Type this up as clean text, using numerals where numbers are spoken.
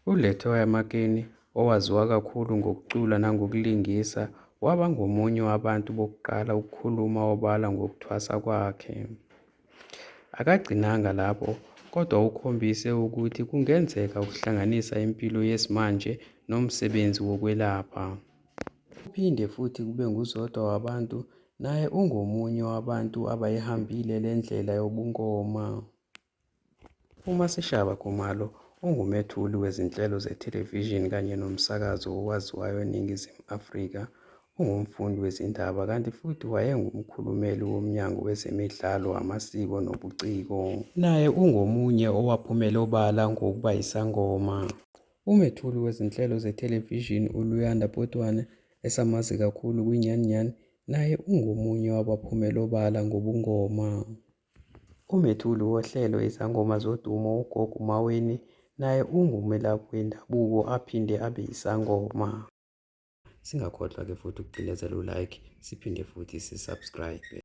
uLetoya Makeni, owaziwa kakhulu ngokucula nangokulingisa, waba ngomunye wabantu bokuqala ukukhuluma obala ngokuthwasa kwakhe. Akagcinanga lapho, kodwa ukhombise ukuthi kungenzeka ukuhlanganisa impilo yesimanje nomsebenzi wokwelapha. Kuphinde futhi kube nguzodwa wabantu, naye ungomunye wabantu abayihambile le ndlela yobungoma. UMasishaba Khumalo ungumethuli wezinhlelo zethelevishini kanye nomsakazo owaziwayo eNingizimu Afrika. Ungumfundi wezindaba kanti futhi wayengumkhulumeli woMnyango Wezemidlalo, Amasiko Nobuciko. Naye ungomunye owaphumela obala ngokuba yisangoma. Umethuli wezinhlelo zethelevishini uLuyanda Potwane, esamazi kakhulu kwiNyani Nyani, naye ungomunye wabaphumela obala ngobungoma. Umethuli wohlelo Izangoma Zodumo uGogo Maweni, naye ungumelaphi wendabuko aphinde abe yisangoma. Singakhohlwa-ke futhi ukucindezela ulike, siphinde futhi sisubscribe.